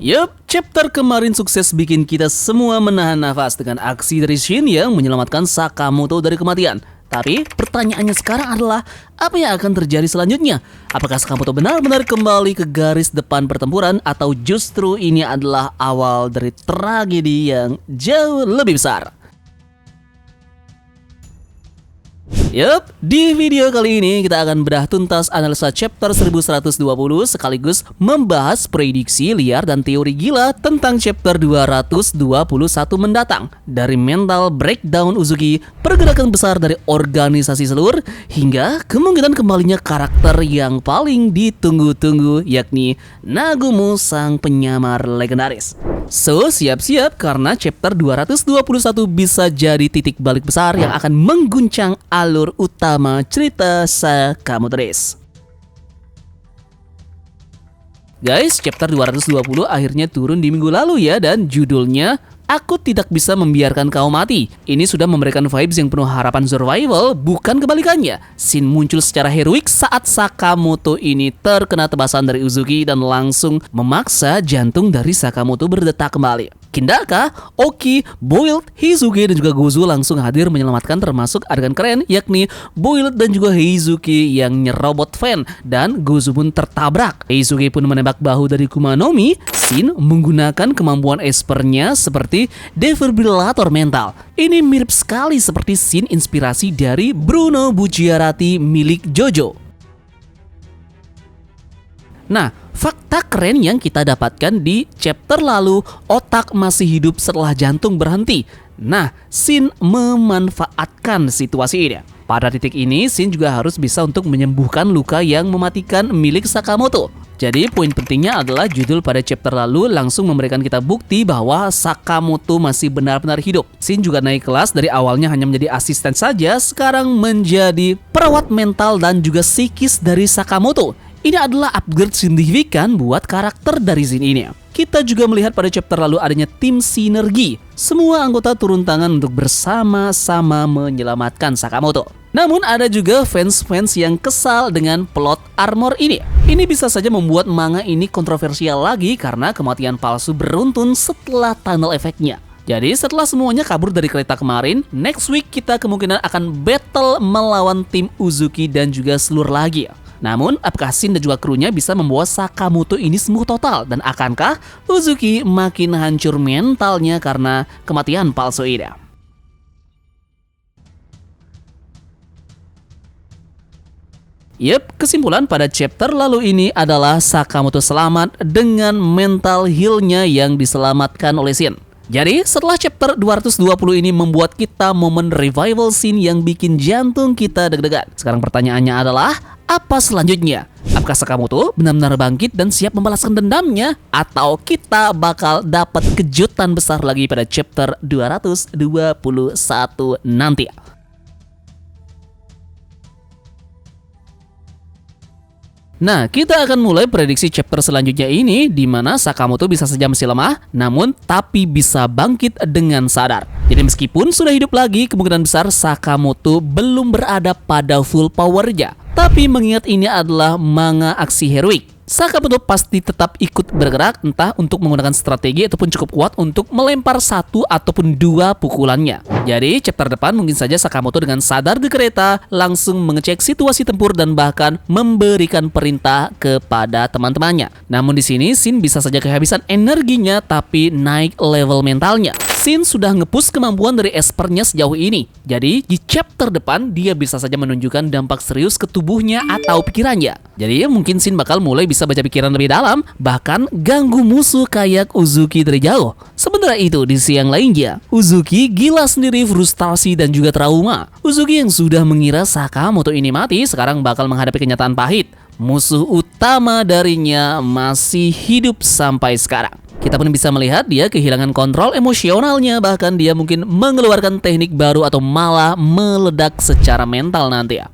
Yup, chapter kemarin sukses bikin kita semua menahan nafas dengan aksi dari Shin yang menyelamatkan Sakamoto dari kematian. Tapi pertanyaannya sekarang adalah, apa yang akan terjadi selanjutnya? Apakah Sakamoto benar-benar kembali ke garis depan pertempuran atau justru ini adalah awal dari tragedi yang jauh lebih besar? Yup, di video kali ini kita akan bedah tuntas analisa chapter 1120 sekaligus membahas prediksi liar dan teori gila tentang chapter 221 mendatang. Dari mental breakdown Uzuki, pergerakan besar dari organisasi seluruh, hingga kemungkinan kembalinya karakter yang paling ditunggu-tunggu yakni Nagumo sang penyamar legendaris. So, siap-siap karena chapter 221 bisa jadi titik balik besar yang akan mengguncang alur utama cerita Sakamoto Days. Guys, chapter 220 akhirnya turun di minggu lalu ya, dan judulnya Aku Tidak Bisa Membiarkan Kau Mati. Ini sudah memberikan vibes yang penuh harapan survival, bukan kebalikannya. Scene muncul secara heroik saat Sakamoto ini terkena tebasan dari Uzuki dan langsung memaksa jantung dari Sakamoto berdetak kembali. Kindaka, Oki, Boiled, Heizuki dan juga Gozu langsung hadir menyelamatkan, termasuk adegan keren yakni Boiled dan juga Heizuki yang nyerobot fan dan Gozu pun tertabrak. Heizuki pun menembak bahu dari Kumanomi. Shin menggunakan kemampuan espernya seperti defibrillator mental. Ini mirip sekali seperti scene inspirasi dari Bruno Bucciarati milik JoJo. Nah, fakta keren yang kita dapatkan di chapter lalu, otak masih hidup setelah jantung berhenti. Nah, Shin memanfaatkan situasi ini. Pada titik ini, Shin juga harus bisa untuk menyembuhkan luka yang mematikan milik Sakamoto. Jadi poin pentingnya adalah judul pada chapter lalu langsung memberikan kita bukti bahwa Sakamoto masih benar-benar hidup. Shin juga naik kelas, dari awalnya hanya menjadi asisten saja, sekarang menjadi perawat mental dan juga psikis dari Sakamoto. Ini adalah upgrade signifikan buat karakter dari Shin ini. Kita juga melihat pada chapter lalu adanya tim sinergi. Semua anggota turun tangan untuk bersama-sama menyelamatkan Sakamoto. Namun ada juga fans-fans yang kesal dengan plot armor ini. Ini bisa saja membuat manga ini kontroversial lagi karena kematian palsu beruntun setelah tunnel efeknya. Jadi setelah semuanya kabur dari kereta kemarin, next week kita kemungkinan akan battle melawan tim Uzuki dan juga seluruh lagi. Namun, apakah Shin dan juga krunya bisa membawa Sakamoto ini sembuh total? Dan akankah Uzuki makin hancur mentalnya karena kematian palsu ini? Yep, kesimpulan pada chapter lalu ini adalah Sakamoto selamat dengan mental heal-nya yang diselamatkan oleh Shin. Jadi setelah chapter 220 ini membuat kita momen revival scene yang bikin jantung kita deg-degan. Sekarang pertanyaannya adalah, apa selanjutnya? Apakah Sakamoto benar-benar bangkit dan siap membalaskan dendamnya? Atau kita bakal dapat kejutan besar lagi pada chapter 221 nanti? Nah, kita akan mulai prediksi chapter selanjutnya ini, di mana Sakamoto bisa saja masih lemah, namun tapi bisa bangkit dengan sadar. Jadi meskipun sudah hidup lagi, kemungkinan besar Sakamoto belum berada pada full powernya. Tapi mengingat ini adalah manga aksi heroik, Sakamoto pasti tetap ikut bergerak, entah untuk menggunakan strategi ataupun cukup kuat untuk melempar satu ataupun dua pukulannya. Jadi chapter depan mungkin saja Sakamoto dengan sadar di kereta langsung mengecek situasi tempur dan bahkan memberikan perintah kepada teman-temannya. Namun di sini Shin bisa saja kehabisan energinya tapi naik level mentalnya. Shin sudah nge-push kemampuan dari espernya sejauh ini. Jadi di chapter depan dia bisa saja menunjukkan dampak serius ke tubuhnya atau pikirannya. Jadi mungkin Shin bakal mulai bisa baca pikiran lebih dalam, bahkan ganggu musuh kayak Uzuki dari jauh. Sementara itu di sisi yang lainnya, Uzuki gila sendiri, frustasi dan juga trauma. Uzuki yang sudah mengira Sakamoto ini mati sekarang bakal menghadapi kenyataan pahit. Musuh utama darinya masih hidup sampai sekarang. Kita pun bisa melihat dia kehilangan kontrol emosionalnya, bahkan dia mungkin mengeluarkan teknik baru atau malah meledak secara mental nanti ya.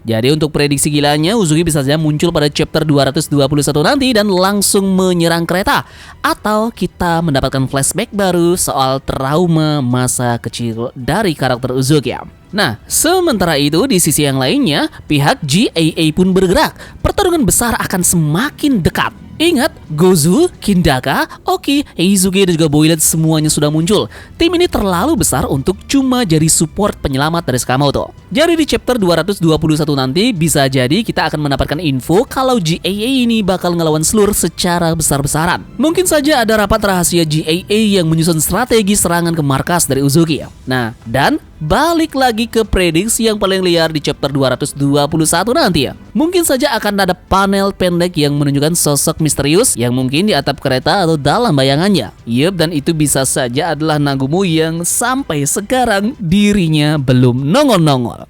Jadi untuk prediksi gilanya, Uzuki bisa saja muncul pada chapter 221 nanti dan langsung menyerang kereta. Atau kita mendapatkan flashback baru soal trauma masa kecil dari karakter Uzuki ya. Nah, sementara itu di sisi yang lainnya, pihak GAA pun bergerak. Pertarungan besar akan semakin dekat. Ingat, Gozu, Kindaka, Oki, Heizuki, dan juga Boilet semuanya sudah muncul. Tim ini terlalu besar untuk cuma jadi support penyelamat dari Sakamoto. Jadi di chapter 221 nanti bisa jadi kita akan mendapatkan info kalau GAA ini bakal ngelawan Slur secara besar-besaran. Mungkin saja ada rapat rahasia GAA yang menyusun strategi serangan ke markas dari Uzuki. Nah, dan balik lagi ke prediksi yang paling liar di chapter 221 nanti ya. Mungkin saja akan ada panel pendek yang menunjukkan sosok misterius yang mungkin di atap kereta atau dalam bayangannya. Yup, dan itu bisa saja adalah Nagumo yang sampai sekarang dirinya belum nongol-nongol.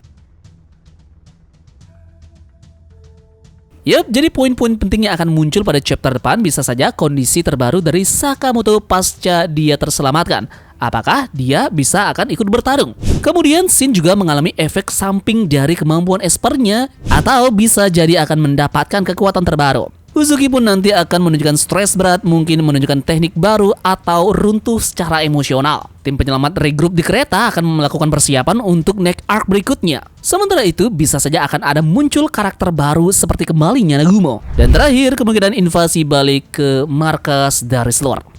Yup, jadi poin-poin penting yang akan muncul pada chapter depan bisa saja kondisi terbaru dari Sakamoto pasca dia terselamatkan. Apakah dia bisa akan ikut bertarung? Kemudian Shin juga mengalami efek samping dari kemampuan Espernya atau bisa jadi akan mendapatkan kekuatan terbaru. Uzuki pun nanti akan menunjukkan stres berat, mungkin menunjukkan teknik baru atau runtuh secara emosional. Tim penyelamat regroup di kereta akan melakukan persiapan untuk next arc berikutnya. Sementara itu, bisa saja akan ada muncul karakter baru seperti kembalinya Nagumo. Dan terakhir, kemungkinan invasi balik ke markas dari Slur.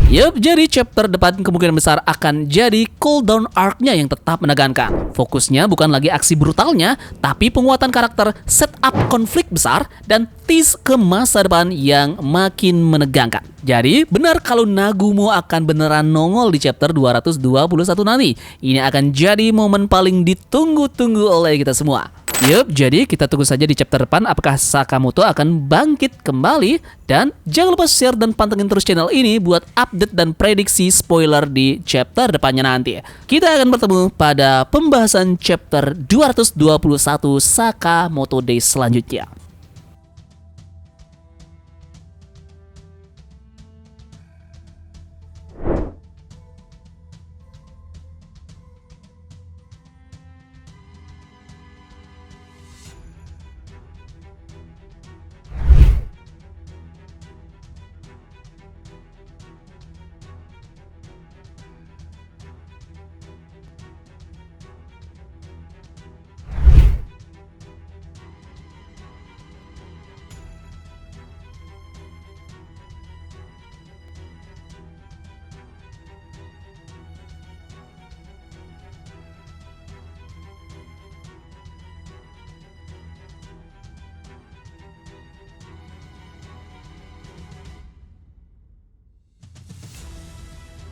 Yup, jadi chapter depan kemungkinan besar akan jadi cooldown arc-nya yang tetap menegangkan. Fokusnya bukan lagi aksi brutalnya, tapi penguatan karakter, setup konflik besar, dan tease ke masa depan yang makin menegangkan. Jadi, benar kalau Nagumo akan beneran nongol di chapter 221 nanti. Ini akan jadi momen paling ditunggu-tunggu oleh kita semua. Yup, jadi kita tunggu saja di chapter depan apakah Sakamoto akan bangkit kembali. Dan jangan lupa share dan pantengin terus channel ini buat update dan prediksi spoiler di chapter depannya nanti. Kita akan bertemu pada pembahasan chapter 221 Sakamoto Days selanjutnya.